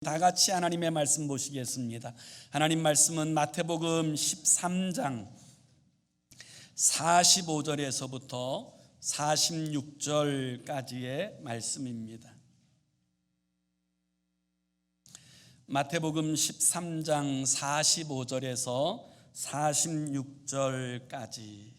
다 같이 하나님의 말씀 보시겠습니다. 하나님 말씀은 마태복음 13장 45절에서부터 46절까지의 말씀입니다. 마태복음 13장 45절에서 46절까지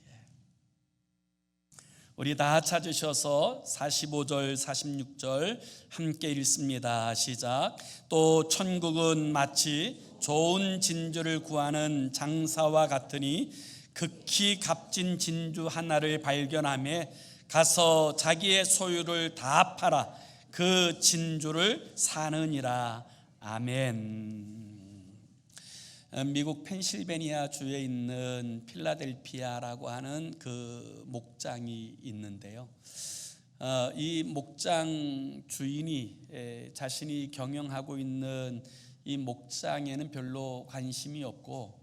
우리 다 찾으셔서 45절, 46절 함께 읽습니다. 시작. 또 천국은 마치 좋은 진주를 구하는 장사와 같으니 극히 값진 진주 하나를 발견하며 가서 자기의 소유를 다 팔아 그 진주를 사느니라. 아멘. 미국 펜실베니아 주에 있는 필라델피아라고 하는 그 목장이 있는데요. 이 목장 주인이 자신이 경영하고 있는 이 목장에는 별로 관심이 없고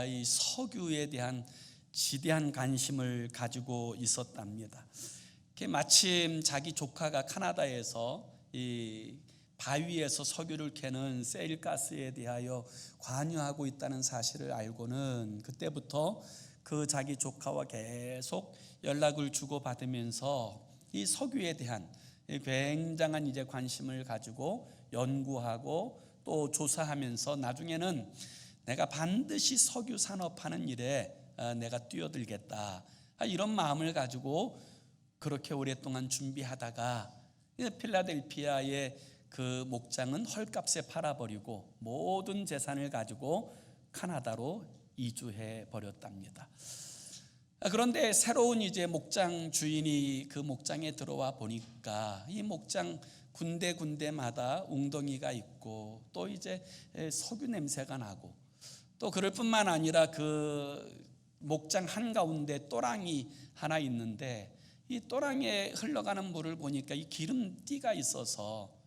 이 석유에 대한 지대한 관심을 가지고 있었답니다. 마침 자기 조카가 캐나다에서 이 바위에서 석유를 캐는 세일가스에 대하여 관여하고 있다는 사실을 알고는 그때부터 그 자기 조카와 계속 연락을 주고받으면서 이 석유에 대한 굉장한 이제 관심을 가지고 연구하고 또 조사하면서 나중에는 내가 반드시 석유 산업하는 일에 내가 뛰어들겠다, 이런 마음을 가지고 그렇게 오랫동안 준비하다가 필라델피아의 그 목장은 헐값에 팔아버리고 모든 재산을 가지고 캐나다로 이주해 버렸답니다. 그런데 새로운 이제 목장 주인이 그 목장에 들어와 보니까 이 목장 군데군데마다 웅덩이가 있고 또 이제 석유 냄새가 나고 또 그럴 뿐만 아니라 그 목장 한가운데 또랑이 하나 있는데 이 또랑에 흘러가는 물을 보니까 이 기름띠가 있어서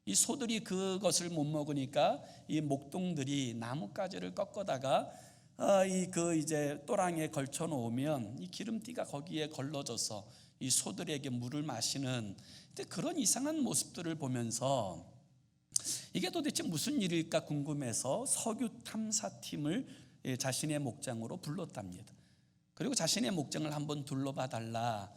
이 소들이 그것을 못 먹으니까 이 목동들이 나뭇가지를 꺾어다가 이제 또랑에 걸쳐 놓으면 이 기름띠가 거기에 걸러져서 이 소들에게 물을 마시는 그런 이상한 모습들을 보면서 이게 도대체 무슨 일일까 궁금해서 석유 탐사팀을 자신의 목장으로 불렀답니다. 그리고 자신의 목장을 한번 둘러봐 달라,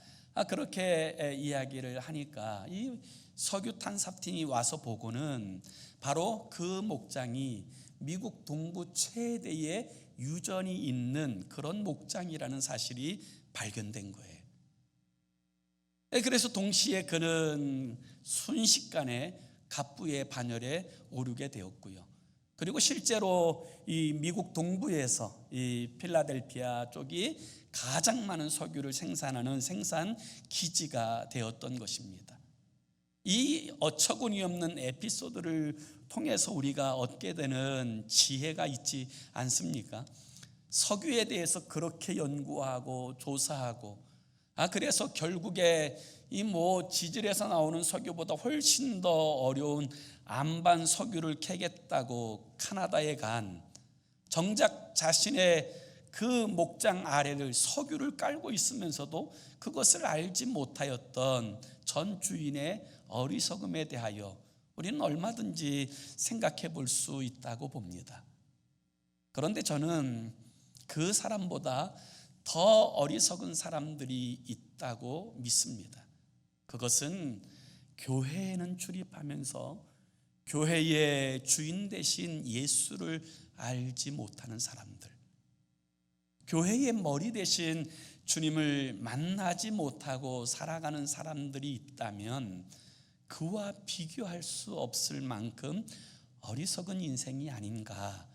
그렇게 이야기를 하니까 이 석유 탐사팀이 와서 보고는 바로 그 목장이 미국 동부 최대의 유전이 있는 그런 목장이라는 사실이 발견된 거예요. 그래서 동시에 그는 순식간에 갑부의 반열에 오르게 되었고요. 그리고 실제로 이 미국 동부에서 이 필라델피아 쪽이 가장 많은 석유를 생산하는 생산 기지가 되었던 것입니다. 이 어처구니 없는 에피소드를 통해서 우리가 얻게 되는 지혜가 있지 않습니까? 석유에 대해서 그렇게 연구하고 조사하고 그래서 결국에 이 지질에서 나오는 석유보다 훨씬 더 어려운 안반 석유를 캐겠다고 캐나다에 간, 정작 자신의 그 목장 아래를 석유를 깔고 있으면서도 그것을 알지 못하였던 전 주인의 어리석음에 대하여 우리는 얼마든지 생각해 볼 수 있다고 봅니다. 그런데 저는 그 사람보다 더 어리석은 사람들이 있다고 믿습니다. 그것은 교회에는 출입하면서 교회의 주인 되신 예수를 알지 못하는 사람들, 교회의 머리 되신 주님을 만나지 못하고 살아가는 사람들이 있다면 그와 비교할 수 없을 만큼 어리석은 인생이 아닌가,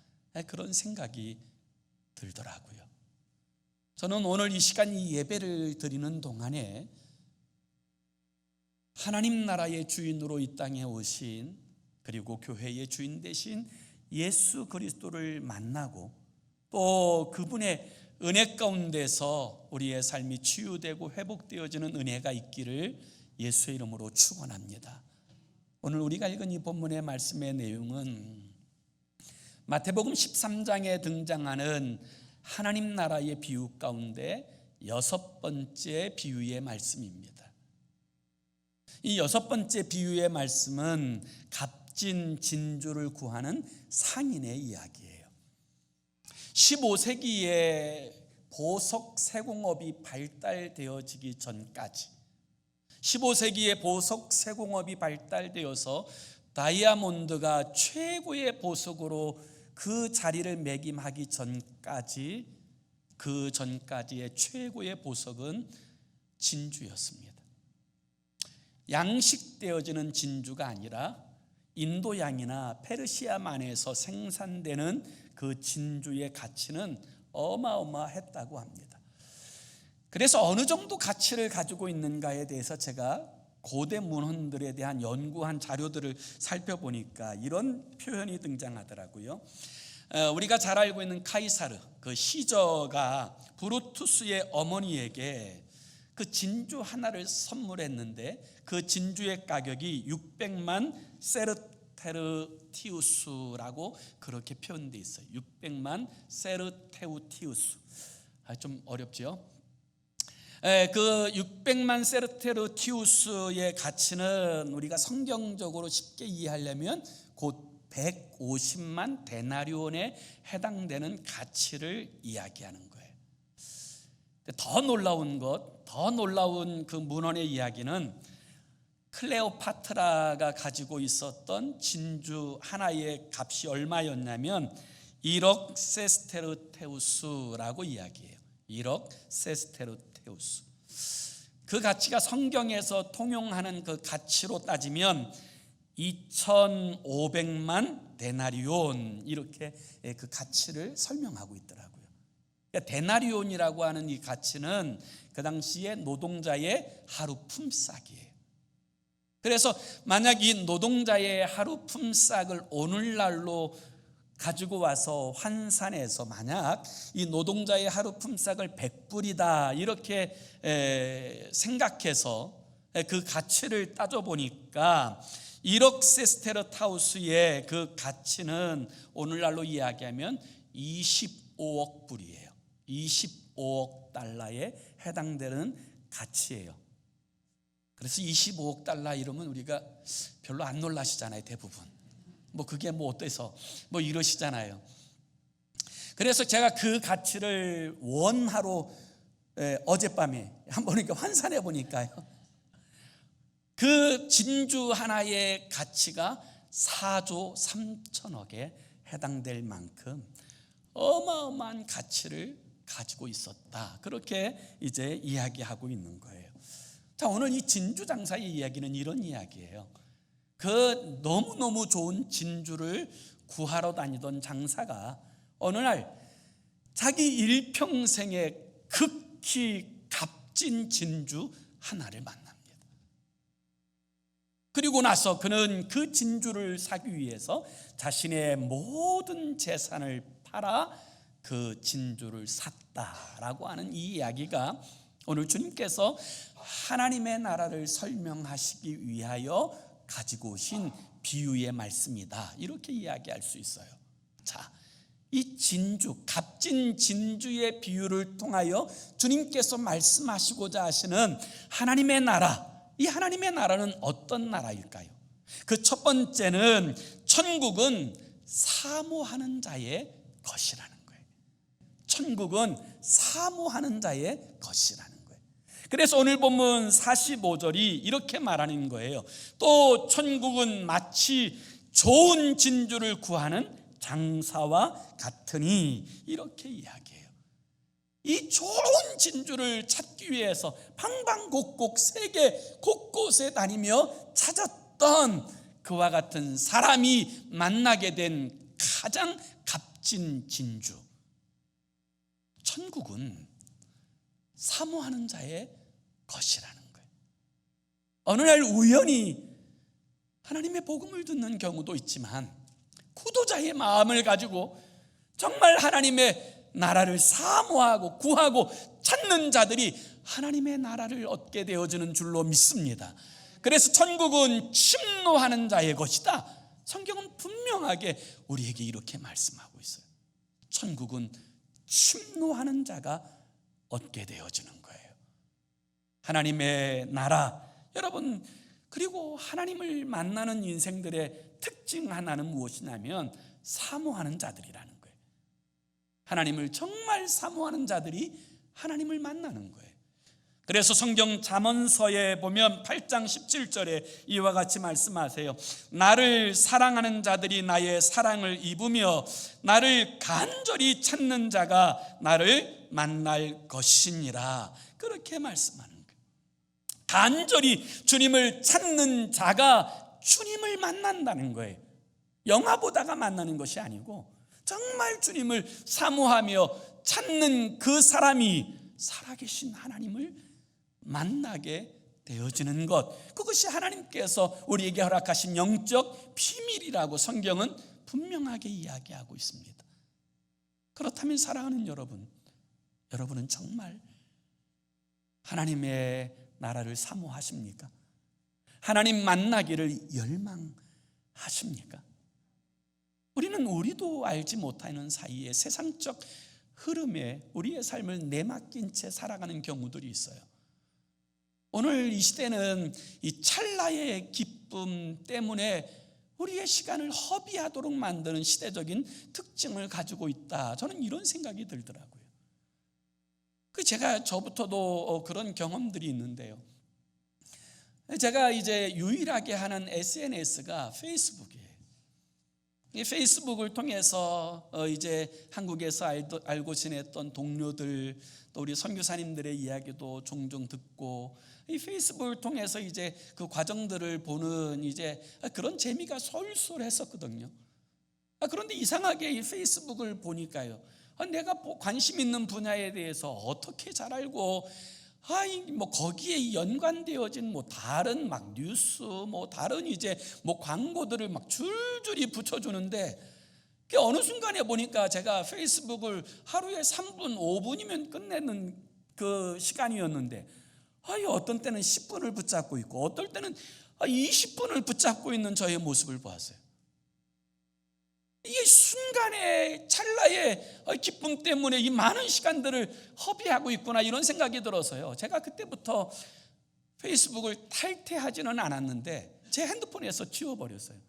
그런 생각이 들더라고요. 저는 오늘 이 시간 이 예배를 드리는 동안에 하나님 나라의 주인으로 이 땅에 오신, 그리고 교회의 주인 되신 예수 그리스도를 만나고 또 그분의 은혜 가운데서 우리의 삶이 치유되고 회복되어지는 은혜가 있기를 예수의 이름으로 축원합니다. 오늘 우리가 읽은 이 본문의 말씀의 내용은 마태복음 13장에 등장하는 하나님 나라의 비유 가운데 6번째 비유의 말씀입니다. 이 6번째 비유의 말씀은 값진 진주를 구하는 상인의 이야기예요. 15세기에 보석 세공업이 발달되어지기 전까지, 15세기에 보석 세공업이 발달되어서 다이아몬드가 최고의 보석으로 그 자리를 매김하기 전까지, 그 전까지의 최고의 보석은 진주였습니다. 양식되어지는 진주가 아니라 인도양이나 페르시아만에서 생산되는 그 진주의 가치는 어마어마했다고 합니다. 그래서 어느 정도 가치를 가지고 있는가에 대해서 제가 고대 문헌들에 대한 연구한 자료들을 살펴보니까 이런 표현이 등장하더라고요. 우리가 잘 알고 있는 카이사르, 그 시저가 브루투스의 어머니에게 그 진주 하나를 선물했는데 그 진주의 가격이 600만 세르테르티우스라고 그렇게 표현되어 있어요. 600만 세르테우티우스. 좀 어렵죠? 그 600만 세르테르티우스의 가치는 우리가 성경적으로 쉽게 이해하려면 곧 150만 데나리온에 해당되는 가치를 이야기하는 거예요. 더 놀라운 그 문헌의 이야기는 클레오파트라가 가지고 있었던 진주 하나의 값이 얼마였냐면 1억 세스테르테우스라고 이야기해요. 1억 세스테르테우스. 그 가치가 성경에서 통용하는 그 가치로 따지면 2,500만 데나리온, 이렇게 그 가치를 설명하고 있더라고요. 그러니까 데나리온이라고 하는 이 가치는 그 당시에 노동자의 하루 품삯이에요. 그래서 만약 이 노동자의 하루 품삯을 오늘날로 가지고 와서 환산해서 만약 이 노동자의 하루 품삯을 100불이다 이렇게 생각해서 그 가치를 따져보니까 1억 세스테르타우스의 그 가치는 오늘날로 이야기하면 25억 불이에요. 25억 달러에 해당되는 가치예요. 그래서 25억 달러 이러면 우리가 별로 안 놀라시잖아요. 대부분 그게 어때서 이러시잖아요. 그래서 제가 그 가치를 원화로 어젯밤에 한번 이렇게 환산해 보니까요, 그 진주 하나의 가치가 4조 3천억에 해당될 만큼 어마어마한 가치를 가지고 있었다. 그렇게 이제 이야기하고 있는 거예요. 자, 오늘 이 진주 장사의 이야기는 이런 이야기예요. 그 너무너무 좋은 진주를 구하러 다니던 장사가 어느 날 자기 일평생에 극히 값진 진주 하나를 만납니다. 그리고 나서 그는 그 진주를 사기 위해서 자신의 모든 재산을 팔아 그 진주를 샀다라고 하는 이 이야기가 오늘 주님께서 하나님의 나라를 설명하시기 위하여 가지고 오신 비유의 말씀이다, 이렇게 이야기할 수 있어요. 자, 이 진주, 값진 진주의 비유를 통하여 주님께서 말씀하시고자 하시는 하나님의 나라, 이 하나님의 나라는 어떤 나라일까요? 그 첫 번째는 천국은 사모하는 자의 것이라는 거예요. 천국은 사모하는 자의 것이라는 거예요. 그래서 오늘 본문 45절이 이렇게 말하는 거예요. 또 천국은 마치 좋은 진주를 구하는 장사와 같으니, 이렇게 이야기해요. 이 좋은 진주를 찾기 위해서 방방곡곡 세계 곳곳에 다니며 찾았던 그와 같은 사람이 만나게 된 가장 값진 진주, 천국은 사모하는 자의 것이라는 거예요. 어느 날 우연히 하나님의 복음을 듣는 경우도 있지만 구도자의 마음을 가지고 정말 하나님의 나라를 사모하고 구하고 찾는 자들이 하나님의 나라를 얻게 되어지는 줄로 믿습니다. 그래서 천국은 침노하는 자의 것이다. 성경은 분명하게 우리에게 이렇게 말씀하고 있어요. 천국은 침노하는 자가 얻게 되어지는 거예요. 하나님의 나라, 여러분 그리고 하나님을 만나는 인생들의 특징 하나는 무엇이냐면 사모하는 자들이라는 거예요. 하나님을 정말 사모하는 자들이 하나님을 만나는 거예요. 그래서 성경 잠언서에 보면 8장 17절에 이와 같이 말씀하세요. 나를 사랑하는 자들이 나의 사랑을 입으며 나를 간절히 찾는 자가 나를 만날 것이니라. 그렇게 말씀하는 거예요. 간절히 주님을 찾는 자가 주님을 만난다는 거예요. 영화 보다가 만나는 것이 아니고 정말 주님을 사모하며 찾는 그 사람이 살아계신 하나님을 만나게 되어지는 것, 그것이 하나님께서 우리에게 허락하신 영적 비밀이라고 성경은 분명하게 이야기하고 있습니다. 그렇다면 사랑하는 여러분, 여러분은 정말 하나님의 나라를 사모하십니까? 하나님 만나기를 열망하십니까? 우리도 알지 못하는 사이에 세상적 흐름에 우리의 삶을 내맡긴 채 살아가는 경우들이 있어요. 오늘 이 시대는 이 찰나의 기쁨 때문에 우리의 시간을 허비하도록 만드는 시대적인 특징을 가지고 있다. 저는 이런 생각이 들더라고요. 제가 저부터도 그런 경험들이 있는데요. 제가 이제 유일하게 하는 SNS가 페이스북이에요. 이 페이스북을 통해서 이제 한국에서 알고 지냈던 동료들, 또 우리 선교사님들의 이야기도 종종 듣고, 이 페이스북을 통해서 이제 그 과정들을 보는 이제 그런 재미가 솔솔했었거든요. 그런데 이상하게 이 페이스북을 보니까요, 내가 관심 있는 분야에 대해서 어떻게 잘 알고, 뭐 거기에 연관되어진 뭐 다른 막 뉴스, 뭐 다른 이제 뭐 광고들을 막 줄줄이 붙여주는데, 어느 순간에 보니까 제가 페이스북을 하루에 3분, 5분이면 끝내는 그 시간이었는데, 어떤 때는 10분을 붙잡고 있고, 어떨 때는 20분을 붙잡고 있는 저의 모습을 보았어요. 이게 순간의 찰나의 기쁨 때문에 이 많은 시간들을 허비하고 있구나, 이런 생각이 들어서요, 제가 그때부터 페이스북을 탈퇴하지는 않았는데 제 핸드폰에서 지워버렸어요.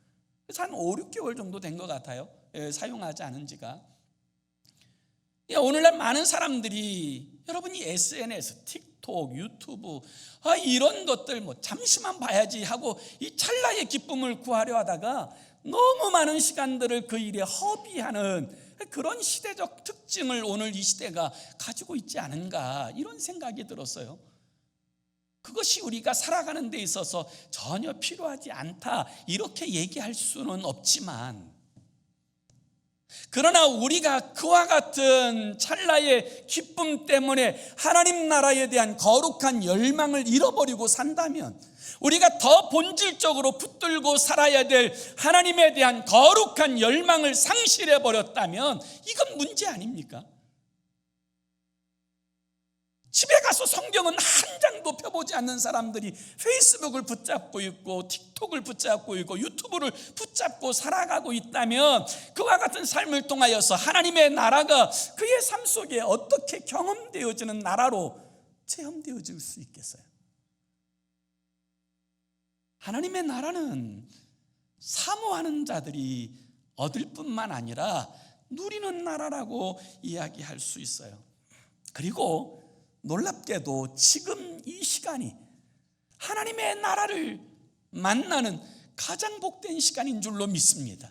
그래서 한 5, 6개월 정도 된 것 같아요, 사용하지 않은 지가. 오늘날 많은 사람들이 여러분이 SNS, 틱톡, 유튜브 이런 것들 뭐 잠시만 봐야지 하고 이 찰나의 기쁨을 구하려 하다가 너무 많은 시간들을 그 일에 허비하는 그런 시대적 특징을 오늘 이 시대가 가지고 있지 않은가, 이런 생각이 들었어요. 그것이 우리가 살아가는 데 있어서 전혀 필요하지 않다, 이렇게 얘기할 수는 없지만, 그러나 우리가 그와 같은 찰나의 기쁨 때문에 하나님 나라에 대한 거룩한 열망을 잃어버리고 산다면, 우리가 더 본질적으로 붙들고 살아야 될 하나님에 대한 거룩한 열망을 상실해 버렸다면 이건 문제 아닙니까? 집에 가서 성경은 한 장도 펴보지 않는 사람들이 페이스북을 붙잡고 있고 틱톡을 붙잡고 있고 유튜브를 붙잡고 살아가고 있다면, 그와 같은 삶을 통하여서 하나님의 나라가 그의 삶 속에 어떻게 경험되어지는 나라로 체험되어질 수 있겠어요? 하나님의 나라는 사모하는 자들이 얻을 뿐만 아니라 누리는 나라라고 이야기할 수 있어요. 그리고 놀랍게도 지금 이 시간이 하나님의 나라를 만나는 가장 복된 시간인 줄로 믿습니다.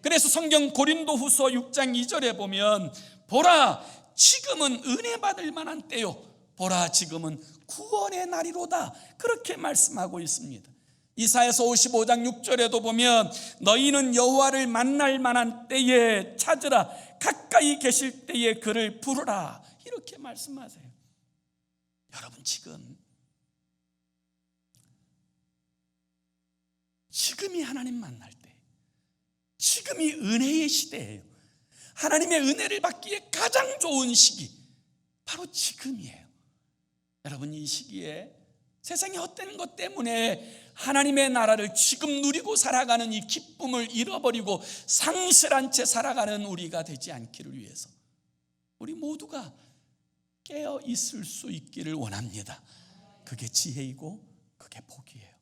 그래서 성경 고린도후서 6장 2절에 보면, 보라 지금은 은혜 받을 만한 때요, 보라 지금은 구원의 날이로다, 그렇게 말씀하고 있습니다. 이사야서 55장 6절에도 보면, 너희는 여호와를 만날 만한 때에 찾으라, 가까이 계실 때에 그를 부르라, 이렇게 말씀하세요. 여러분, 지금이 하나님 만날 때, 지금이 은혜의 시대예요. 하나님의 은혜를 받기에 가장 좋은 시기, 바로 지금이에요. 여러분, 이 시기에 세상의 헛된 것 때문에 하나님의 나라를 지금 누리고 살아가는 이 기쁨을 잃어버리고 상실한 채 살아가는 우리가 되지 않기를 위해서 우리 모두가 깨어 있을 수 있기를 원합니다. 그게 지혜이고 그게 복이에요.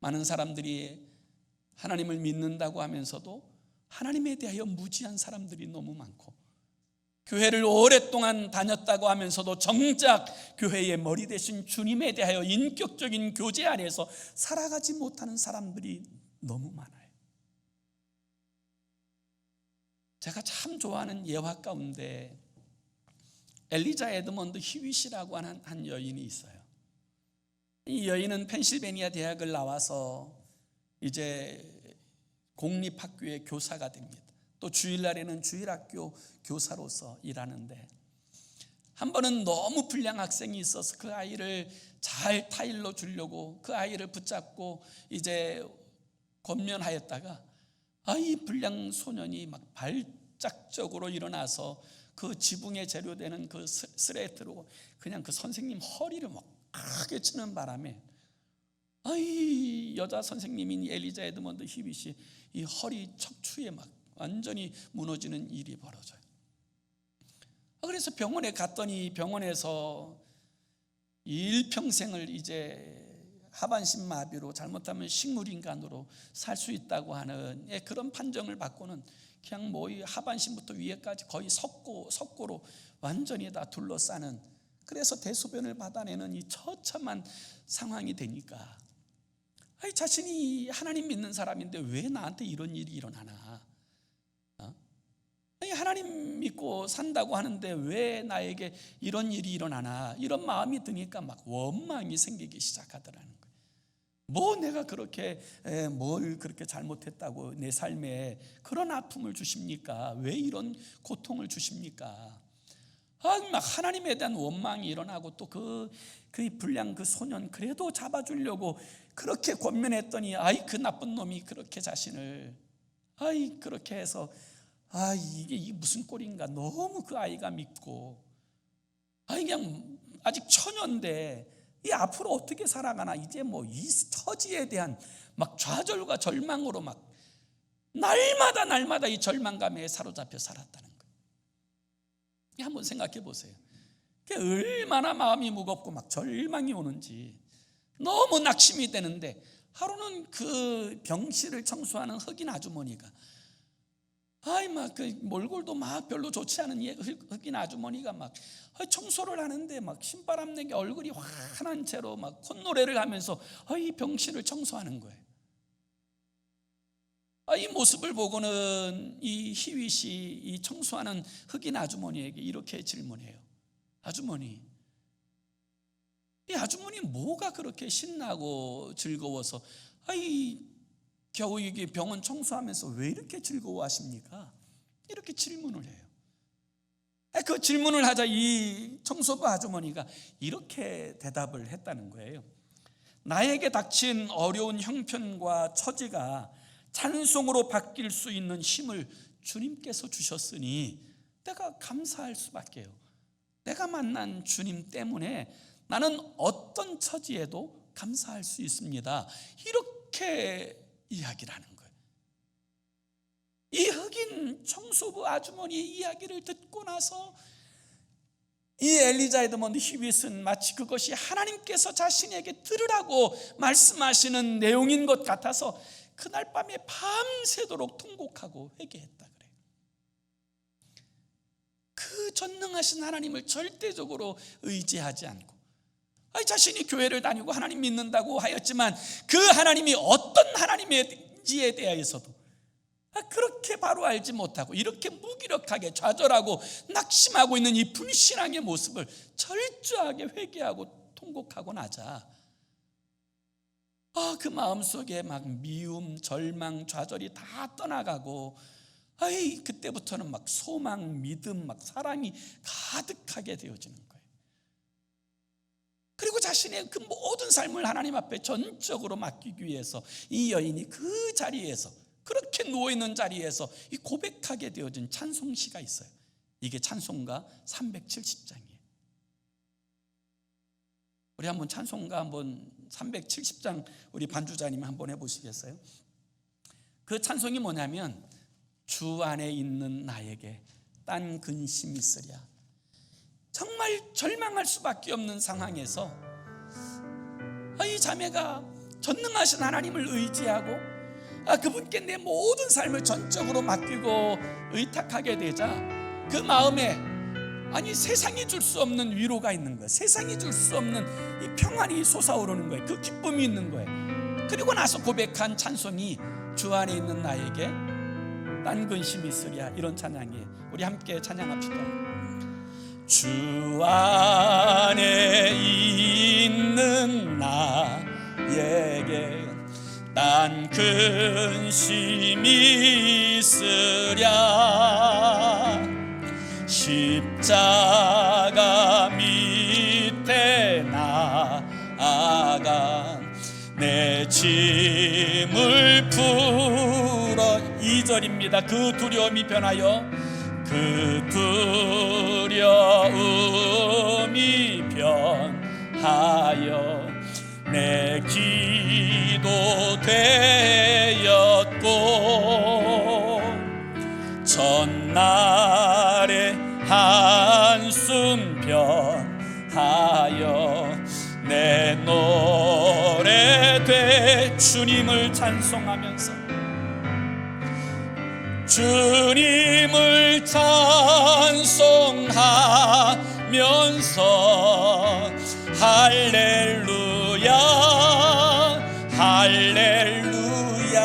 많은 사람들이 하나님을 믿는다고 하면서도 하나님에 대하여 무지한 사람들이 너무 많고, 교회를 오랫동안 다녔다고 하면서도 정작 교회의 머리 대신 주님에 대하여 인격적인 교제 안에서 살아가지 못하는 사람들이 너무 많아요. 제가 참 좋아하는 예화 가운데 엘리자 에드먼드 히윗이라고 하는 한 여인이 있어요. 이 여인은 펜실베니아 대학을 나와서 이제 공립학교의 교사가 됩니다. 또 주일날에는 주일학교 교사로서 일하는데, 한 번은 너무 불량 학생이 있어서 그 아이를 잘 타일러 주려고 그 아이를 붙잡고 이제 권면하였다가, 이 불량 소년이 막 발작적으로 일어나서 그 지붕에 재료되는 그 스레트로 그냥 그 선생님 허리를 막 크게 치는 바람에 이 여자 선생님인 엘리자 에드먼드 히빗이 이 허리 척추에 막 완전히 무너지는 일이 벌어져요. 그래서 병원에 갔더니 병원에서 일평생을 이제 하반신 마비로, 잘못하면 식물인간으로 살 수 있다고 하는 그런 판정을 받고는 그냥 뭐 하반신부터 위에까지 거의 석고로 완전히 다 둘러싸는, 그래서 대소변을 받아내는 이 처참한 상황이 되니까 자신이 하나님 믿는 사람인데 왜 나한테 이런 일이 일어나나, 하나님 믿고 산다고 하는데 왜 나에게 이런 일이 일어나나, 이런 마음이 드니까 막 원망이 생기기 시작하더라는 거예요. 뭐 내가 그렇게 뭘 그렇게 잘못했다고 내 삶에 그런 아픔을 주십니까? 왜 이런 고통을 주십니까? 막 하나님에 대한 원망이 일어나고, 또 그 불량 그 소년 그래도 잡아주려고 그렇게 권면했더니 그 나쁜 놈이 그렇게 자신을 그렇게 해서 이게 무슨 꼴인가, 너무 그 아이가 믿고 그냥 아직 처녀인데 이 앞으로 어떻게 살아가나, 이제 뭐 이 처지에 대한 막 좌절과 절망으로 막 날마다 이 절망감에 사로잡혀 살았다는 거예요. 한번 생각해 보세요. 얼마나 마음이 무겁고 막 절망이 오는지, 너무 낙심이 되는데, 하루는 그 병실을 청소하는 흑인 아주머니가 막 그 몰골도 막 별로 좋지 않은 흑인 아주머니가 막 청소를 하는데 막 신바람 내게 얼굴이 환한 채로 막 콧노래를 하면서 이 병실을 청소하는 거예요. 이 모습을 보고는 이 히윗이 이 청소하는 흑인 아주머니에게 이렇게 질문해요. 아주머니, 이 아주머니 뭐가 그렇게 신나고 즐거워서 겨우 이게 병원 청소하면서 왜 이렇게 즐거워하십니까? 이렇게 질문을 해요. 그 질문을 하자 이 청소부 아주머니가 이렇게 대답을 했다는 거예요. 나에게 닥친 어려운 형편과 처지가 찬송으로 바뀔 수 있는 힘을 주님께서 주셨으니 내가 감사할 수밖에요. 내가 만난 주님 때문에 나는 어떤 처지에도 감사할 수 있습니다. 이렇게 이야기를 하는 거예요. 이 흑인 청소부 아주머니의 이야기를 듣고 나서 이 엘리자 에드먼드 히윗은 마치 그것이 하나님께서 자신에게 들으라고 말씀하시는 내용인 것 같아서 그날 밤에 밤새도록 통곡하고 회개했다 그래요. 그 전능하신 하나님을 절대적으로 의지하지 않고, 자신이 교회를 다니고 하나님 믿는다고 하였지만 그 하나님이 어떤 하나님인지에 대해서도 그렇게 바로 알지 못하고 이렇게 무기력하게 좌절하고 낙심하고 있는 이 불신앙의 모습을 철저하게 회개하고 통곡하고 나자 그 마음속에 막 미움, 절망, 좌절이 다 떠나가고 그때부터는 막 소망, 믿음, 막 사랑이 가득하게 되어지는 거예요. 그리고 자신의 그 모든 삶을 하나님 앞에 전적으로 맡기기 위해서 이 여인이 그 자리에서, 그렇게 누워있는 자리에서 이 고백하게 되어진 찬송시가 있어요. 이게 찬송가 370장이에요. 우리 한번 찬송가 한번 370장 우리 반주자님 한번 해보시겠어요? 그 찬송이 뭐냐면, 주 안에 있는 나에게 딴 근심 있으랴. 정말 절망할 수밖에 없는 상황에서 이 자매가 전능하신 하나님을 의지하고 그분께 내 모든 삶을 전적으로 맡기고 의탁하게 되자 그 마음에 세상이 줄 수 없는 위로가 있는 거예요. 세상이 줄 수 없는 이 평안이 솟아오르는 거예요. 그 기쁨이 있는 거예요. 그리고 나서 고백한 찬송이 주 안에 있는 나에게 딴 근심이 있으랴, 이런 찬양이에요. 우리 함께 찬양합시다. 주 안에 있는 나에게 딴 근심이 있으랴, 십자가 밑에 나아가 내 짐을 풀어. 2절입니다. 그 두려움이 변하여, 그 두려움이 변하여 내 기도 되었고, 전날의 한숨 변하여 내 노래 돼. 주님을 찬송하면서, 주님을 찬송하면서 할렐루야 할렐루야.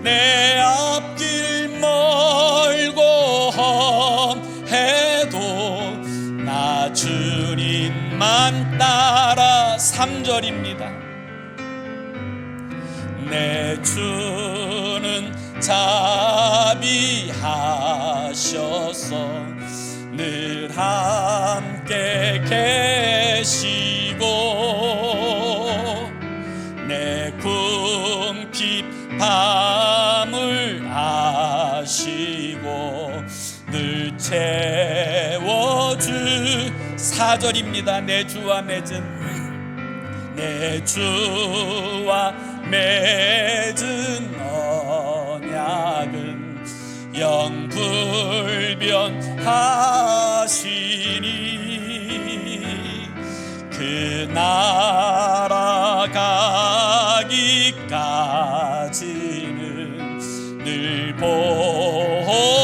내 앞길 멀고 험해도 나 주님만 따라. 3절입니다. 내 주는 자비하셔서 늘 함께 계시고, 내 궁핍함을 아시고 늘 채워주. 4절입니다. 내 주와 맺은 언약은 영불변하시니, 그 나라 가기까지는 늘 보호하시네.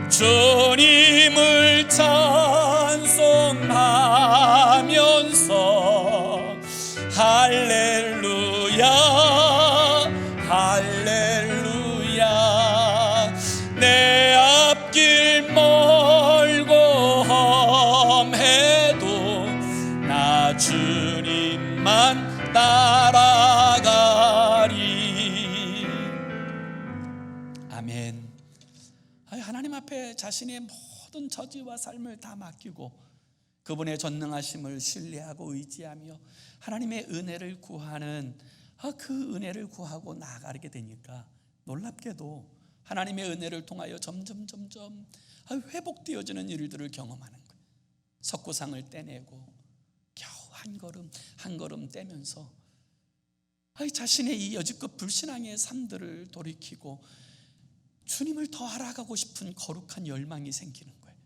주님을 찬송하면서 할렐루야 할렐루야. 내 앞길 멀고 험해도 나 주님만 따라가리. 아멘. 하나님 앞에 자신의 모든 처지와 삶을 다 맡기고 그분의 전능하심을 신뢰하고 의지하며 하나님의 은혜를 구하는 그 은혜를 구하고 나아가게 되니까 놀랍게도 하나님의 은혜를 통하여 점점 회복되어지는 일들을 경험하는 거예요. 석고상을 떼내고 겨우 한 걸음 떼면서 자신의 이 여지껏 불신앙의 삶들을 돌이키고 주님을 더 알아가고 싶은 거룩한 열망이 생기는 거예요.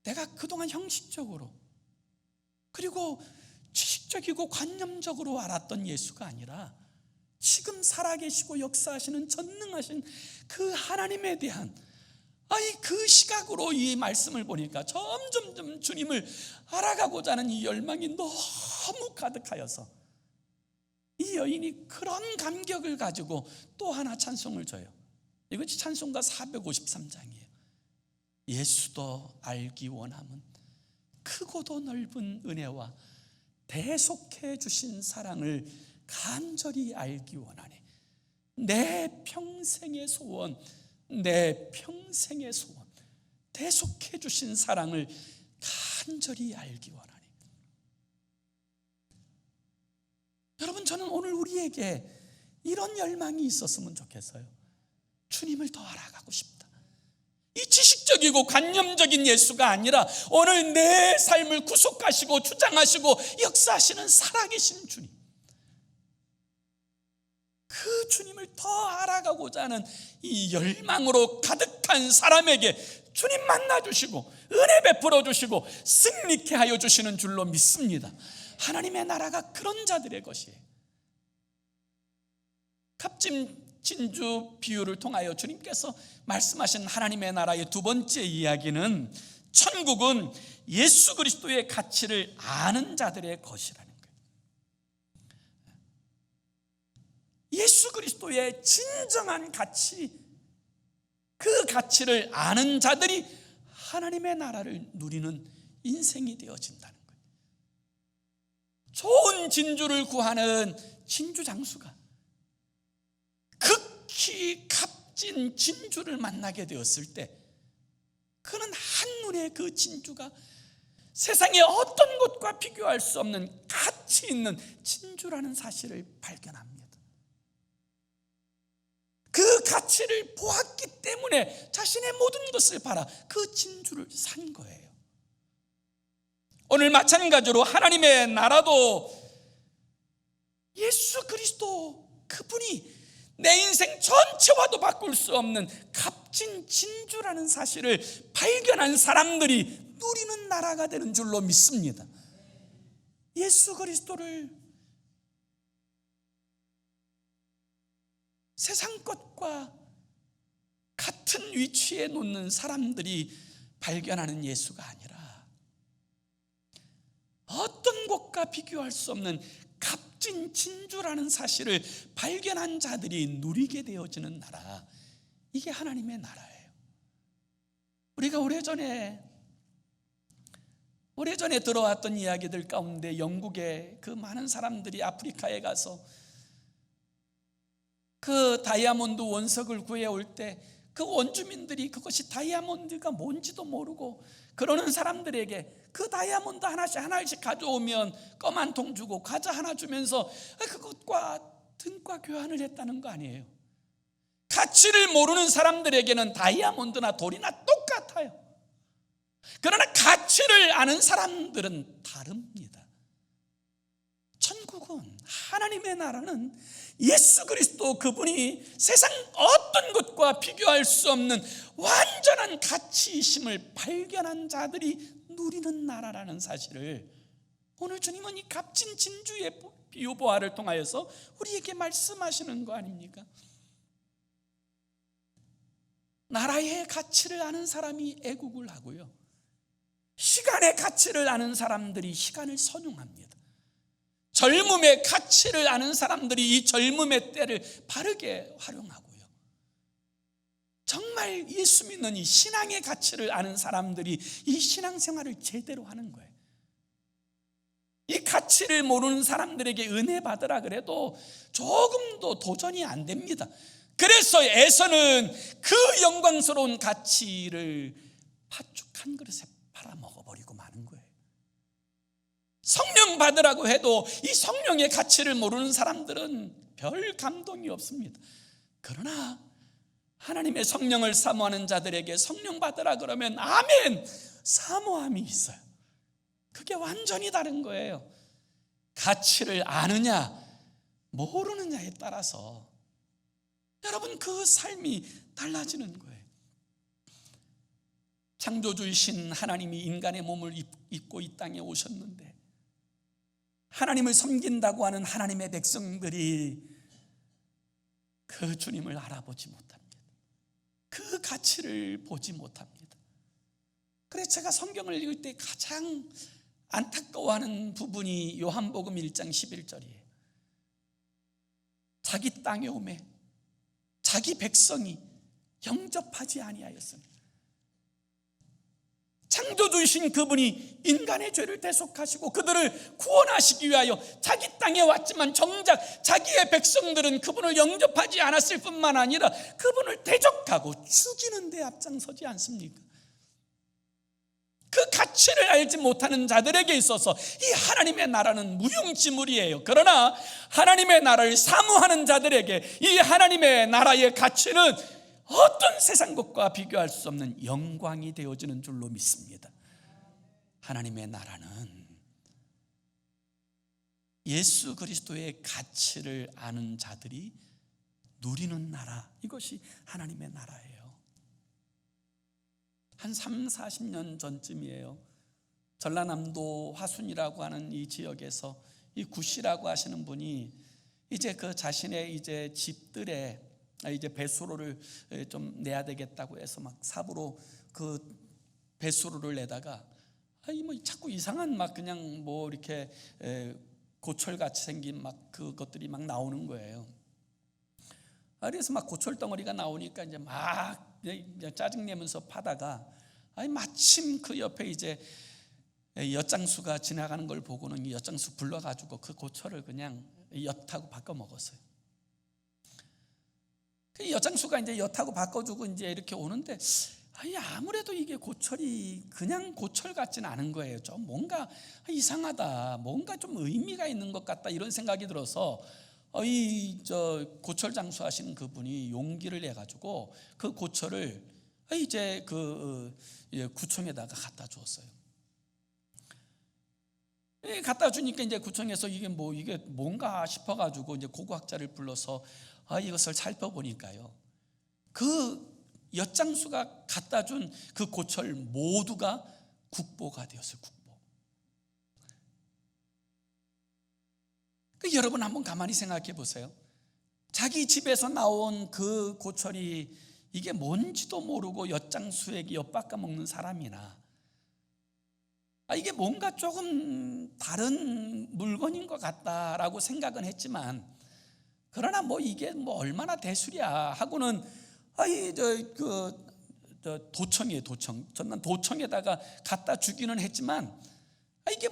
내가 그동안 형식적으로 그리고 지식적이고 관념적으로 알았던 예수가 아니라 지금 살아계시고 역사하시는 전능하신 그 하나님에 대한 그 시각으로 이 말씀을 보니까 점점 주님을 알아가고자 하는 이 열망이 너무 가득하여서 이 여인이 그런 감격을 가지고 또 하나 찬송을 줘요. 이것이 찬송가 453장이에요. 예수도 알기 원함은 크고도 넓은 은혜와 대속해 주신 사랑을 간절히 알기 원하네. 내 평생의 소원, 대속해 주신 사랑을 간절히 알기 원하네. 여러분, 저는 오늘 우리에게 이런 열망이 있었으면 좋겠어요. 주님을 더 알아가고 싶다. 이 지식적이고 관념적인 예수가 아니라 오늘 내 삶을 구속하시고 주장하시고 역사하시는 살아계신 주님, 그 주님을 더 알아가고자 하는 이 열망으로 가득한 사람에게 주님 만나주시고 은혜 베풀어 주시고 승리케 하여 주시는 줄로 믿습니다. 하나님의 나라가 그런 자들의 것이에요. 값진 진주 비유를 통하여 주님께서 말씀하신 하나님의 나라의 두 번째 이야기는, 천국은 예수 그리스도의 가치를 아는 자들의 것이라는 거예요. 예수 그리스도의 진정한 가치, 그 가치를 아는 자들이 하나님의 나라를 누리는 인생이 되어진다는 거예요. 좋은 진주를 구하는 진주 장수가 극히 값진 진주를 만나게 되었을 때, 그는 한눈에 그 진주가 세상의 어떤 것과 비교할 수 없는 가치 있는 진주라는 사실을 발견합니다. 그 가치를 보았기 때문에 자신의 모든 것을 팔아 그 진주를 산 거예요. 오늘 마찬가지로 하나님의 나라도 예수 그리스도, 그분이 내 인생 전체와도 바꿀 수 없는 값진 진주라는 사실을 발견한 사람들이 누리는 나라가 되는 줄로 믿습니다. 예수 그리스도를 세상 것과 같은 위치에 놓는 사람들이 발견하는 예수가 아니라, 어떤 것과 비교할 수 없는 값진 진주라는 사실을 발견한 자들이 누리게 되어지는 나라, 이게 하나님의 나라예요. 우리가 오래전에 들어왔던 이야기들 가운데, 영국의 그 많은 사람들이 아프리카에 가서 그 다이아몬드 원석을 구해올 때 그 원주민들이 그것이 다이아몬드가 뭔지도 모르고, 그러는 사람들에게 그 다이아몬드 하나씩 가져오면 껌 한 통 주고 과자 하나 주면서 그것과 등과 교환을 했다는 거 아니에요. 가치를 모르는 사람들에게는 다이아몬드나 돌이나 똑같아요. 그러나 가치를 아는 사람들은 다릅니다. 천국은, 하나님의 나라는 예수 그리스도, 그분이 세상 어떤 것과 비교할 수 없는 완전한 가치이심을 발견한 자들이 누리는 나라라는 사실을 오늘 주님은 이 값진 진주의 비유 보화를 통하여서 우리에게 말씀하시는 거 아닙니까? 나라의 가치를 아는 사람이 애국을 하고요, 시간의 가치를 아는 사람들이 시간을 선용합니다. 젊음의 가치를 아는 사람들이 이 젊음의 때를 바르게 활용하고요, 정말 예수 믿는 이 신앙의 가치를 아는 사람들이 이 신앙생활을 제대로 하는 거예요. 이 가치를 모르는 사람들에게 은혜 받으라 그래도 조금도 도전이 안 됩니다. 그래서 에서는 그 영광스러운 가치를 팥죽 한 그릇에 팔아먹어버리고 마는 거예요. 성령 받으라고 해도 이 성령의 가치를 모르는 사람들은 별 감동이 없습니다. 그러나 하나님의 성령을 사모하는 자들에게 성령 받으라 그러면 아멘, 사모함이 있어요. 그게 완전히 다른 거예요. 가치를 아느냐 모르느냐에 따라서 여러분 그 삶이 달라지는 거예요. 창조주이신 하나님이 인간의 몸을 입고 이 땅에 오셨는데, 하나님을 섬긴다고 하는 하나님의 백성들이 그 주님을 알아보지 못합니다. 그 가치를 보지 못합니다. 그래서 제가 성경을 읽을 때 가장 안타까워하는 부분이 요한복음 1장 11절이에요. 자기 땅에 오매 자기 백성이 영접하지 아니하였습니다. 창조주이신 그분이 인간의 죄를 대속하시고 그들을 구원하시기 위하여 자기 땅에 왔지만 정작 자기의 백성들은 그분을 영접하지 않았을 뿐만 아니라 그분을 대적하고 죽이는 데 앞장서지 않습니까? 그 가치를 알지 못하는 자들에게 있어서 이 하나님의 나라는 무용지물이에요. 그러나 하나님의 나라를 사모하는 자들에게 이 하나님의 나라의 가치는 어떤 세상 것과 비교할 수 없는 영광이 되어지는 줄로 믿습니다. 하나님의 나라는 예수 그리스도의 가치를 아는 자들이 누리는 나라, 이것이 하나님의 나라예요. 한 3, 40년 전쯤이에요. 전라남도 화순이라고 하는 이 지역에서 이 구씨라고 하시는 분이 이제 그 자신의 이제 집들에 이제 배수로를 좀 내야 되겠다고 해서 막 삽으로 그 배수로를 내다가 뭐 자꾸 이상한 막 그냥 뭐 이렇게 고철같이 생긴 막 그것들이 막 나오는 거예요. 그래서 막 고철 덩어리가 나오니까 이제 막 짜증내면서 파다가 마침 그 옆에 이제 엿장수가 지나가는 걸 보고는 이 엿장수 불러가지고 그 고철을 그냥 엿하고 바꿔 먹었어요. 그 엿장수가 이제 엿하고 바꿔주고 이제 이렇게 오는데 아무래도 이게 고철이 그냥 고철 같지는 않은 거예요. 좀 뭔가 이상하다, 뭔가 좀 의미가 있는 것 같다 이런 생각이 들어서 고철 장수하시는 그분이 용기를 내 가지고 그 고철을 이제 그 구청에다가 갖다 주었어요. 갖다 주니까 이제 구청에서 이게 뭔가 싶어가지고 이제 고고학자를 불러서 이것을 살펴보니까요, 그 엿장수가 갖다 준 그 고철 모두가 국보가 되었어요. 국보. 여러분 한번 가만히 생각해 보세요. 자기 집에서 나온 그 고철이 이게 뭔지도 모르고 엿장수에게 엿바꿔 먹는 사람이나 이게 뭔가 조금 다른 물건인 것 같다라고 생각은 했지만, 그러나 이게 얼마나 대수랴 하고는 도청이에요. 전남 도청에다가 갖다 주기는 했지만 이게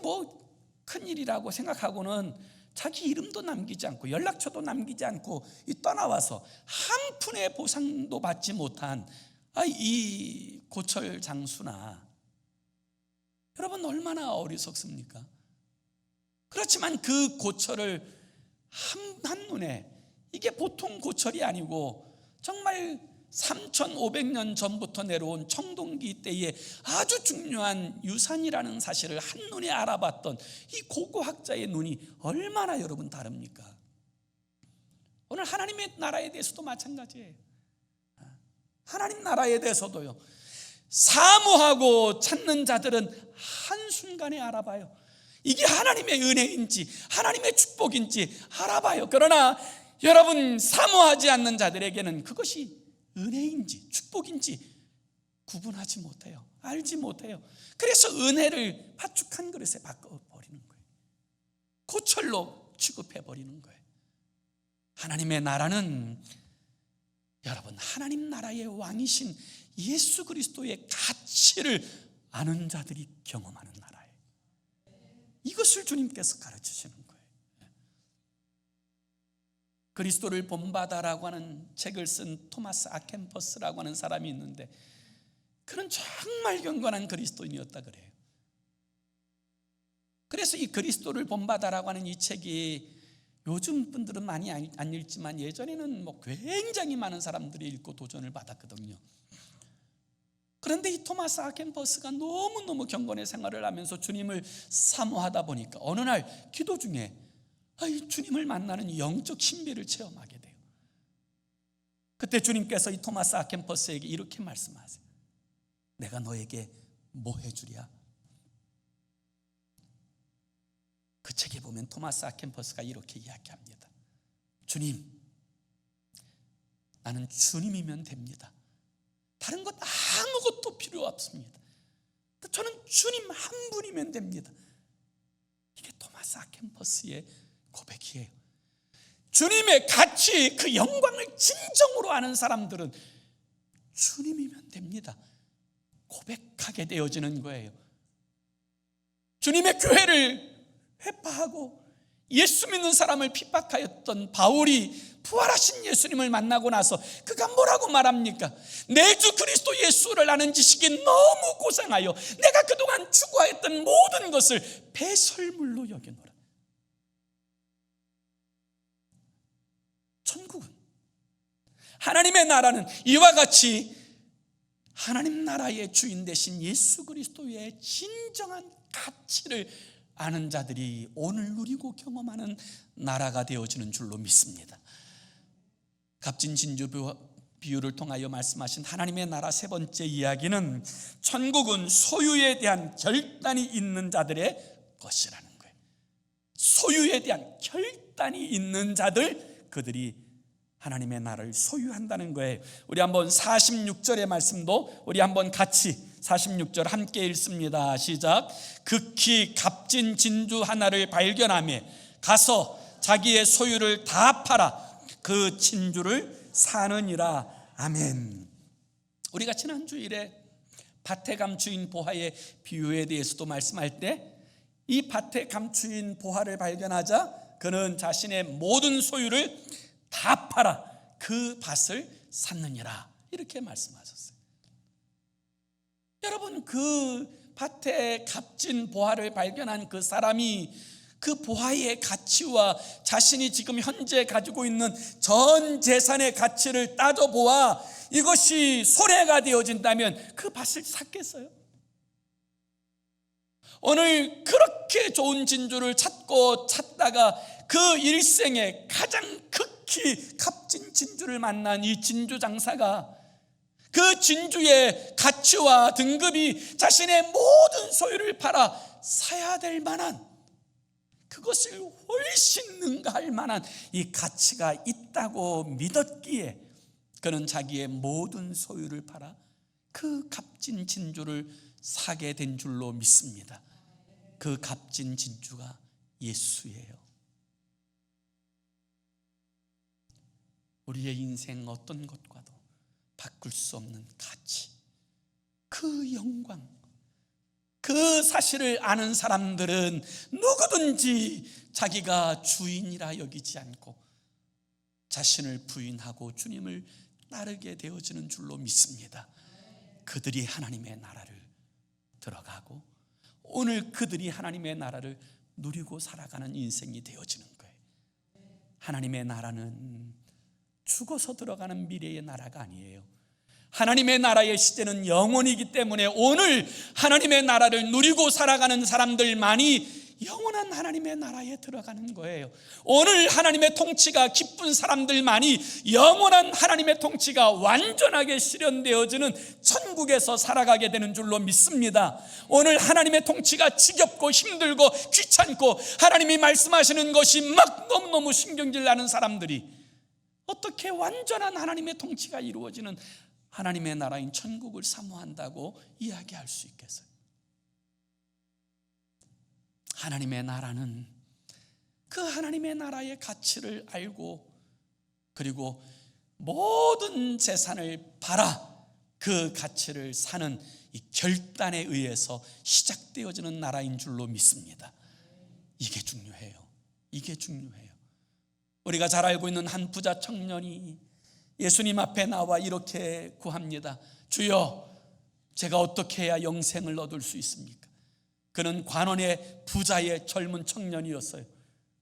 큰일이라고 생각하고는 자기 이름도 남기지 않고 연락처도 남기지 않고 떠나와서 한 푼의 보상도 받지 못한 이 고철 장수나, 여러분 얼마나 어리석습니까? 그렇지만 그 고철을 한눈에 이게 보통 고철이 아니고 정말 3,500년 전부터 내려온 청동기 때의 아주 중요한 유산이라는 사실을 한눈에 알아봤던 이 고고학자의 눈이 얼마나 여러분 다릅니까? 오늘 하나님의 나라에 대해서도 마찬가지예요. 하나님 나라에 대해서도요, 사모하고 찾는 자들은 한순간에 알아봐요. 이게 하나님의 은혜인지 하나님의 축복인지 알아봐요. 그러나 여러분, 사모하지 않는 자들에게는 그것이 은혜인지 축복인지 구분하지 못해요. 알지 못해요. 그래서 은혜를 파죽한 그릇에 바꿔버리는 거예요. 고철로 취급해버리는 거예요. 하나님의 나라는 여러분, 하나님 나라의 왕이신 예수 그리스도의 가치를 아는 자들이 경험하는 나라예요. 이것을 주님께서 가르치시는 거예요. 그리스도를 본받아라고 하는 책을 쓴 토마스 아켄퍼스라고 하는 사람이 있는데, 그는 정말 경건한 그리스도인이었다 그래요. 그래서 이 그리스도를 본받아라고 하는 이 책이 요즘 분들은 많이 안 읽지만 예전에는 굉장히 많은 사람들이 읽고 도전을 받았거든요. 그런데 이 토마스 아켄퍼스가 너무너무 경건의 생활을 하면서 주님을 사모하다 보니까 어느 날 기도 중에 주님을 만나는 영적 신비를 체험하게 돼요. 그때 주님께서 이 토마스 아켄퍼스에게 이렇게 말씀하세요. 내가 너에게 뭐 해주랴? 그 책에 보면 토마스 아켄퍼스가 이렇게 이야기합니다. 주님, 나는 주님이면 됩니다. 다른 것 아무것도 필요 없습니다. 저는 주님 한 분이면 됩니다. 이게 토마스 아켄퍼스의 고백이에요. 주님의 가치, 그 영광을 진정으로 아는 사람들은 주님이면 됩니다. 고백하게 되어지는 거예요. 주님의 교회를 회파하고 예수 믿는 사람을 핍박하였던 바울이 부활하신 예수님을 만나고 나서 그가 뭐라고 말합니까? 내 주 그리스도 예수를 아는 지식이 너무 고상하여 내가 그동안 추구하였던 모든 것을 배설물로 여겨노라. 천국은, 하나님의 나라는 이와 같이 하나님 나라의 주인 되신 예수 그리스도의 진정한 가치를 아는 자들이 오늘 누리고 경험하는 나라가 되어지는 줄로 믿습니다. 값진 진주 비유를 통하여 말씀하신 하나님의 나라 세 번째 이야기는 천국은 소유에 대한 결단이 있는 자들의 것이라는 거예요. 소유에 대한 결단이 있는 자들, 그들이 하나님의 나라를 소유한다는 거예요. 우리 한번 46절의 말씀도 우리 한번 같이 46절 함께 읽습니다. 시작. 극히 값진 진주 하나를 발견하며 가서 자기의 소유를 다 팔아 그 진주를 사느니라. 아멘. 우리가 지난 주일에 밭에 감추인 보화의 비유에 대해서도 말씀할 때 이 밭에 감추인 보화를 발견하자 그는 자신의 모든 소유를 다 팔아 그 밭을 샀느니라, 이렇게 말씀하셨어요. 여러분, 그 밭에 값진 보화를 발견한 그 사람이 그 보화의 가치와 자신이 지금 현재 가지고 있는 전 재산의 가치를 따져보아 이것이 손해가 되어진다면 그 밭을 샀겠어요? 오늘 그렇게 좋은 진주를 찾다가 그 일생에 가장 극히 값진 진주를 만난 이 진주 장사가 그 진주의 가치와 등급이 자신의 모든 소유를 팔아 사야 될 만한, 그것을 훨씬 능가할 만한 이 가치가 있다고 믿었기에 그는 자기의 모든 소유를 팔아 그 값진 진주를 사게 된 줄로 믿습니다. 그 값진 진주가 예수예요. 우리의 인생 어떤 것과도 바꿀 수 없는 가치, 그 영광, 그 사실을 아는 사람들은 누구든지 자기가 주인이라 여기지 않고 자신을 부인하고 주님을 따르게 되어지는 줄로 믿습니다. 그들이 하나님의 나라를 들어가고 오늘 그들이 하나님의 나라를 누리고 살아가는 인생이 되어지는 거예요. 하나님의 나라는 죽어서 들어가는 미래의 나라가 아니에요. 하나님의 나라의 시대는 영원이기 때문에 오늘 하나님의 나라를 누리고 살아가는 사람들만이 영원한 하나님의 나라에 들어가는 거예요. 오늘 하나님의 통치가 기쁜 사람들만이 영원한 하나님의 통치가 완전하게 실현되어지는 천국에서 살아가게 되는 줄로 믿습니다. 오늘 하나님의 통치가 지겹고 힘들고 귀찮고 하나님이 말씀하시는 것이 막 너무너무 신경질 나는 사람들이 어떻게 완전한 하나님의 통치가 이루어지는 하나님의 나라인 천국을 사모한다고 이야기할 수 있겠어요? 하나님의 나라는 그 하나님의 나라의 가치를 알고 그리고 모든 재산을 팔아 그 가치를 사는 이 결단에 의해서 시작되어지는 나라인 줄로 믿습니다. 이게 중요해요. 이게 중요해요. 우리가 잘 알고 있는 한 부자 청년이 예수님 앞에 나와 이렇게 구합니다. 주여, 제가 어떻게 해야 영생을 얻을 수 있습니까? 그는 관원의 부자의 젊은 청년이었어요.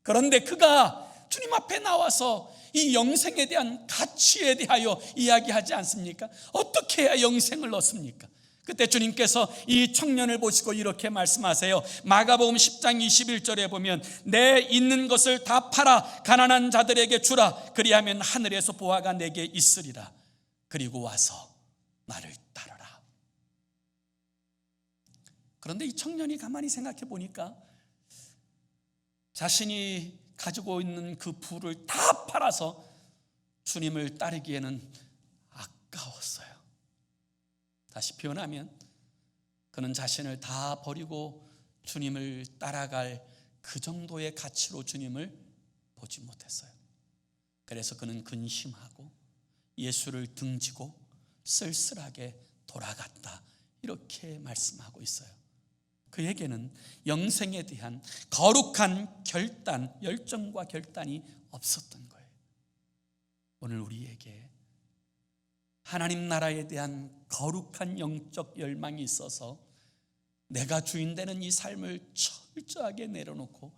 그런데 그가 주님 앞에 나와서 이 영생에 대한 가치에 대하여 이야기하지 않습니까? 어떻게 해야 영생을 얻습니까? 그때 주님께서 이 청년을 보시고 이렇게 말씀하세요. 마가복음 10장 21절에 보면 내 있는 것을 다 팔아 가난한 자들에게 주라. 그리하면 하늘에서 보화가 내게 있으리라. 그리고 와서 나를 따르라. 그런데 이 청년이 가만히 생각해 보니까 자신이 가지고 있는 그 부를 다 팔아서 주님을 따르기에는 아까웠어요. 다시 표현하면 그는 자신을 다 버리고 주님을 따라갈 그 정도의 가치로 주님을 보지 못했어요. 그래서 그는 근심하고 예수를 등지고 쓸쓸하게 돌아갔다, 이렇게 말씀하고 있어요. 그에게는 영생에 대한 거룩한 결단, 열정과 결단이 없었던 거예요. 오늘 우리에게 하나님 나라에 대한 거룩한 영적 열망이 있어서 내가 주인 되는 이 삶을 철저하게 내려놓고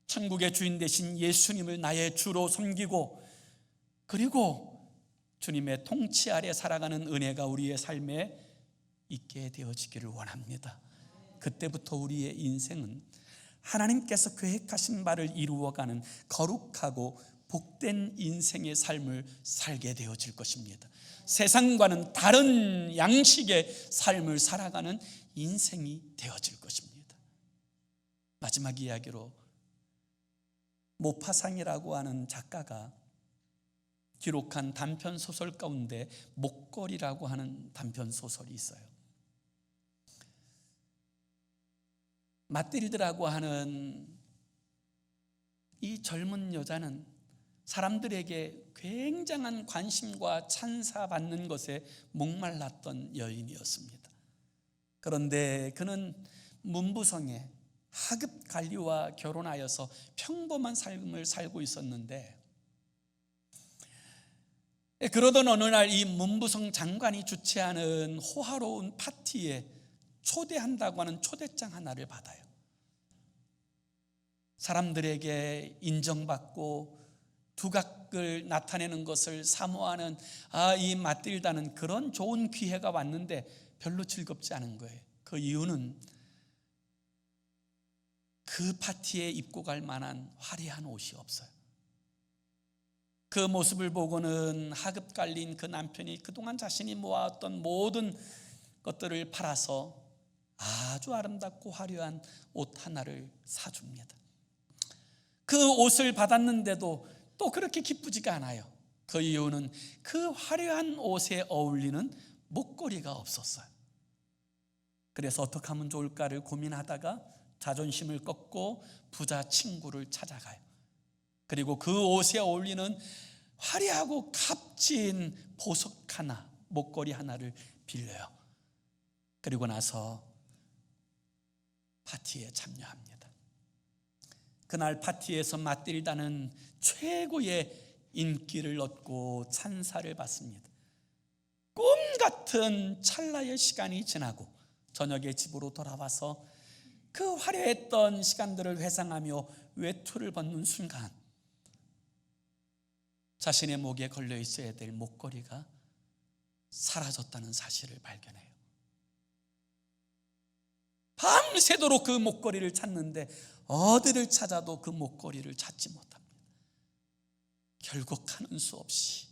천국의 주인 되신 예수님을 나의 주로 섬기고 그리고 주님의 통치 아래 살아가는 은혜가 우리의 삶에 있게 되어지기를 원합니다. 그때부터 우리의 인생은 하나님께서 계획하신 바를 이루어가는 거룩하고 복된 인생의 삶을 살게 되어질 것입니다. 세상과는 다른 양식의 삶을 살아가는 인생이 되어질 것입니다. 마지막 이야기로, 모파상이라고 하는 작가가 기록한 단편 소설 가운데 목걸이라고 하는 단편 소설이 있어요. 마틸드라고 하는 이 젊은 여자는 사람들에게 굉장한 관심과 찬사받는 것에 목말랐던 여인이었습니다. 그런데 그는 문부성에 하급 관리와 결혼하여서 평범한 삶을 살고 있었는데, 그러던 어느 날 이 문부성 장관이 주최하는 호화로운 파티에 초대한다고 하는 초대장 하나를 받아요. 사람들에게 인정받고 두각을 나타내는 것을 사모하는 이 마틸다는 그런 좋은 기회가 왔는데 별로 즐겁지 않은 거예요. 그 이유는 그 파티에 입고 갈 만한 화려한 옷이 없어요. 그 모습을 보고는 하급 갈린 그 남편이 그동안 자신이 모아왔던 모든 것들을 팔아서 아주 아름답고 화려한 옷 하나를 사줍니다. 그 옷을 받았는데도 또 그렇게 기쁘지가 않아요. 그 이유는 그 화려한 옷에 어울리는 목걸이가 없었어요. 그래서 어떻게 하면 좋을까를 고민하다가 자존심을 꺾고 부자 친구를 찾아가요. 그리고 그 옷에 어울리는 화려하고 값진 보석 하나, 목걸이 하나를 빌려요. 그리고 나서 파티에 참여합니다. 그날 파티에서 마틸다는 최고의 인기를 얻고 찬사를 받습니다. 꿈 같은 찰나의 시간이 지나고 저녁에 집으로 돌아와서 그 화려했던 시간들을 회상하며 외투를 벗는 순간 자신의 목에 걸려 있어야 될 목걸이가 사라졌다는 사실을 발견해요. 밤새도록 그 목걸이를 찾는데 어디를 찾아도 그 목걸이를 찾지 못합니다. 결국 하는 수 없이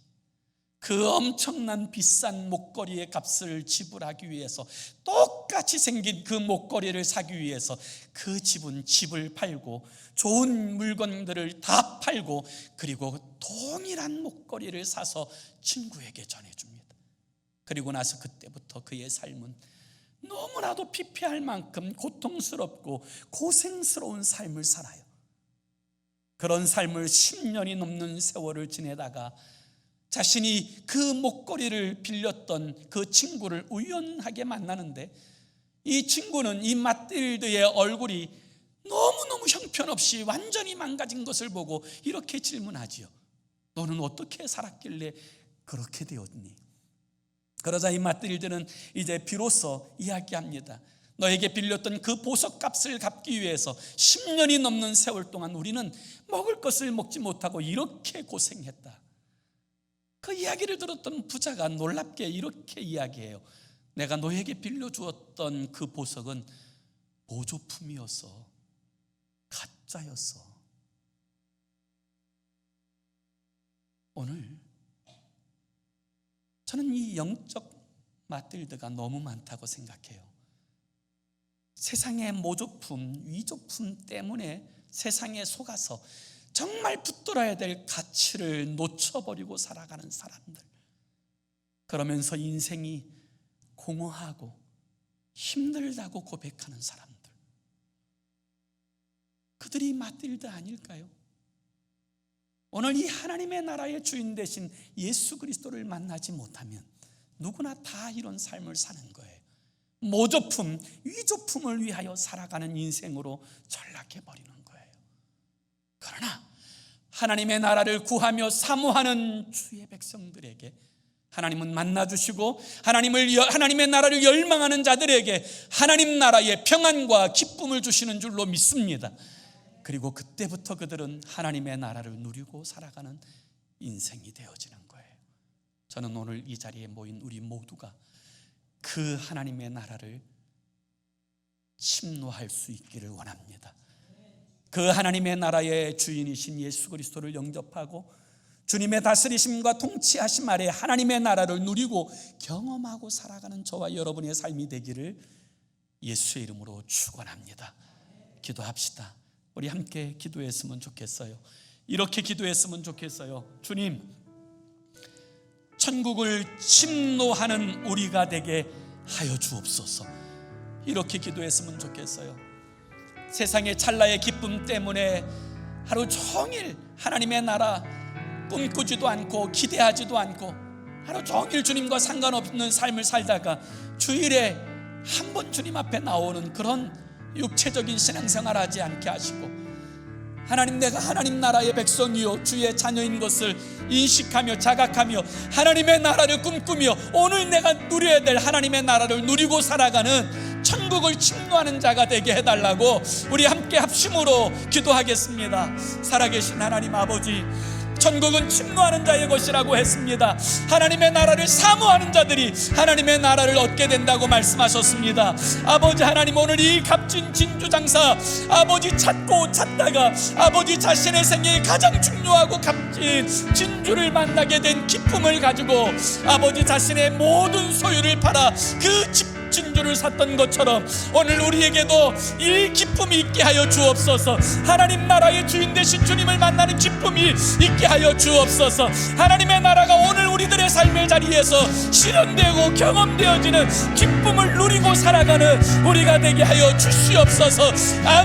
그 엄청난 비싼 목걸이의 값을 지불하기 위해서, 똑같이 생긴 그 목걸이를 사기 위해서 그 집을 팔고 좋은 물건들을 다 팔고, 그리고 동일한 목걸이를 사서 친구에게 전해줍니다. 그리고 나서 그때부터 그의 삶은 너무나도 피폐할 만큼 고통스럽고 고생스러운 삶을 살아요. 그런 삶을 10년이 넘는 세월을 지내다가 자신이 그 목걸이를 빌렸던 그 친구를 우연하게 만나는데, 이 친구는 이 마틸드의 얼굴이 너무너무 형편없이 완전히 망가진 것을 보고 이렇게 질문하지요. 너는 어떻게 살았길래 그렇게 되었니? 그러자 이 마틸드는 이제 비로소 이야기합니다. 너에게 빌렸던 그 보석값을 갚기 위해서 10년이 넘는 세월 동안 우리는 먹을 것을 먹지 못하고 이렇게 고생했다. 그 이야기를 들었던 부자가 놀랍게 이렇게 이야기해요. 내가 너에게 빌려주었던 그 보석은 모조품이었어. 가짜였어. 오늘 저는 이 영적 마틸드가 너무 많다고 생각해요. 세상의 모조품, 위조품 때문에 세상에 속아서 정말 붙들어야 될 가치를 놓쳐버리고 살아가는 사람들, 그러면서 인생이 공허하고 힘들다고 고백하는 사람들, 그들이 마틸드 아닐까요? 오늘 이 하나님의 나라의 주인 되신 예수 그리스도를 만나지 못하면 누구나 다 이런 삶을 사는 거예요. 모조품, 위조품을 위하여 살아가는 인생으로 전락해버리는 거예요. 그러나 하나님의 나라를 구하며 사모하는 주의 백성들에게 하나님은 만나주시고, 하나님의 나라를 열망하는 자들에게 하나님 나라의 평안과 기쁨을 주시는 줄로 믿습니다. 그리고 그때부터 그들은 하나님의 나라를 누리고 살아가는 인생이 되어지는 거예요. 저는 오늘 이 자리에 모인 우리 모두가 그 하나님의 나라를 침노할 수 있기를 원합니다. 그 하나님의 나라의 주인이신 예수 그리스도를 영접하고 주님의 다스리심과 통치하심 아래 하나님의 나라를 누리고 경험하고 살아가는 저와 여러분의 삶이 되기를 예수의 이름으로 축원합니다. 기도합시다. 우리 함께 기도했으면 좋겠어요. 이렇게 기도했으면 좋겠어요. 주님, 천국을 침노하는 우리가 되게 하여 주옵소서. 이렇게 기도했으면 좋겠어요. 세상의 찰나의 기쁨 때문에 하루 종일 하나님의 나라 꿈꾸지도 않고 기대하지도 않고 하루 종일 주님과 상관없는 삶을 살다가 주일에 한 번 주님 앞에 나오는 그런 육체적인 신앙생활 하지 않게 하시고, 하나님, 내가 하나님 나라의 백성이요 주의 자녀인 것을 인식하며 자각하며 하나님의 나라를 꿈꾸며 오늘 내가 누려야 될 하나님의 나라를 누리고 살아가는 천국을 침노하는 자가 되게 해달라고 우리 함께 합심으로 기도하겠습니다. 살아계신 하나님 아버지, 천국은 침노하는 자의 것이라고 했습니다. 하나님의 나라를 사모하는 자들이 하나님의 나라를 얻게 된다고 말씀하셨습니다. 아버지 하나님, 오늘 이 값진 진주장사 아버지 찾다가 아버지 자신의 생애에 가장 중요하고 값진 진주를 만나게 된 기쁨을 가지고 아버지 자신의 모든 소유를 팔아 그 진주를 샀던 것처럼 오늘 우리에게도 이 기쁨이 있게 하여 주옵소서. 하나님 나라의 주인 되신 주님을 만나는 기쁨이 있게 하여 주옵소서. 하나님의 나라가 오늘 우리들의 삶의 자리에서 실현되고 경험되어지는 기쁨을 누리고 살아가는 우리가 되게 하여 주시옵소서.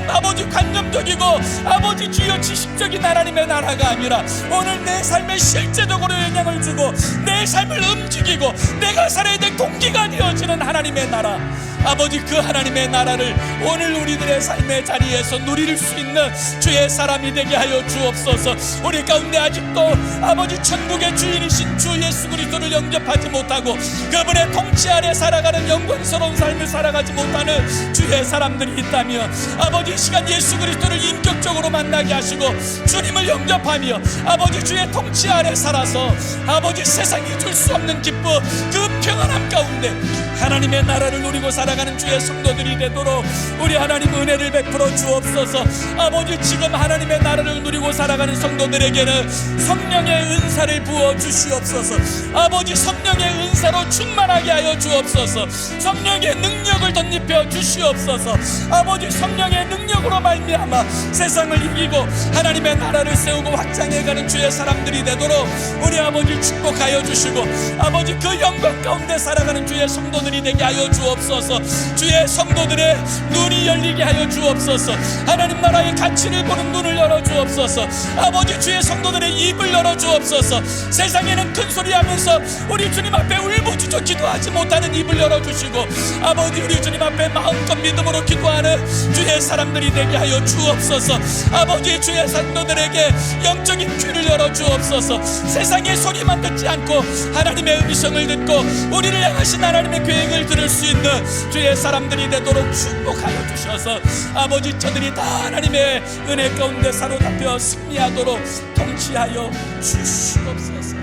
아버지 관념적이고 아버지 주여 지식적인 하나님의 나라가 아니라 오늘 내 삶에 실제적으로 영향을 주고 내 삶을 움직이고 내가 살아야 될 동기가 되어지는 하나님의 나라, 아버지 그 하나님의 나라를 오늘 우리들의 삶의 자리에서 누릴 수 있는 주의 사람이 되게 하여 주옵소서. 우리 가운데 아직도 아버지 천국의 주인이신 주 예수 그리스도를 영접하지 못하고 그분의 통치 아래 살아가는 영광스러운 삶을 살아가지 못하는 주의 사람들이 있다면 아버지 이 시간 예수 그리스도를 인격적으로 만나게 하시고 주님을 영접하며 아버지 주의 통치 아래 살아서 아버지 세상이 줄 수 없는 기쁨, 그 평안함 가운데 하나님의 나라를 누리고 살아가는 주의 성도들이 되도록 우리 하나님 은혜를 베풀어 주옵소서. 아버지 지금 하나님의 나라를 누리고 살아가는 성도들에게는 성령의 은사를 부어 주시옵소서. 아버지 성령의 은사로 충만하게 하여 주옵소서. 성령의 능력을 덧입혀 주시옵소서. 아버지 성령의 능력으로 말미암아 세상을 이기고 하나님의 나라를 세우고 확장해가는 주의 사람들이 되도록 우리 아버지 축복하여 주시고 아버지 그 영광 가운데 살아가는 주의 성도들이 되게 하여 주옵소서. 주의 성도들의 눈이 열리게 하여 주옵소서. 하나님 나라의 가치를 보는 눈을 열어 주옵소서. 아버지 주의 성도들의 입을 열어 주옵소서. 세상에는 큰 소리 하면서 우리 주님 앞에 울부짖어 기도하지 못하는 입을 열어 주시고 아버지 우리 주님 앞에 마음껏 믿음으로 기도하는 주의 사람들이 되게 하여 주옵소서. 아버지 주의 성도들에게 영적인 귀를 열어 주옵소서. 세상의 소리만 듣지 않고 하나님의 음성을 듣고 우리를 향하신 하나님의 계획을 들을 수 있는 주의 사람들이 되도록 축복하여 주셔서 아버지 저들이 다 하나님의 은혜 가운데 사로잡혀 승리하도록 통치하여 주시옵소서.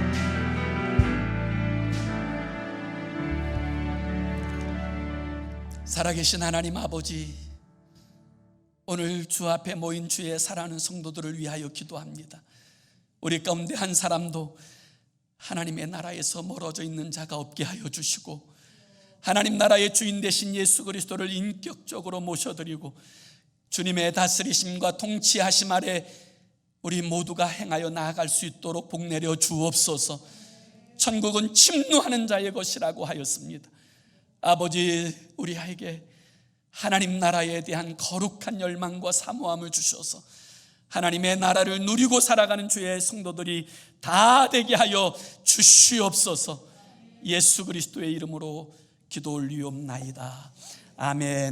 살아계신 하나님 아버지, 오늘 주 앞에 모인 주의 사랑하는 성도들을 위하여 기도합니다. 우리 가운데 한 사람도 하나님의 나라에서 멀어져 있는 자가 없게 하여 주시고 하나님 나라의 주인 되신 예수 그리스도를 인격적으로 모셔드리고 주님의 다스리심과 통치하심 아래 우리 모두가 행하여 나아갈 수 있도록 복내려 주옵소서. 천국은 침노하는 자의 것이라고 하였습니다. 아버지 우리에게 하나님 나라에 대한 거룩한 열망과 사모함을 주셔서 하나님의 나라를 누리고 살아가는 주의 성도들이 다 되게 하여 주시옵소서. 예수 그리스도의 이름으로 기도 올리옵나이다. 아멘.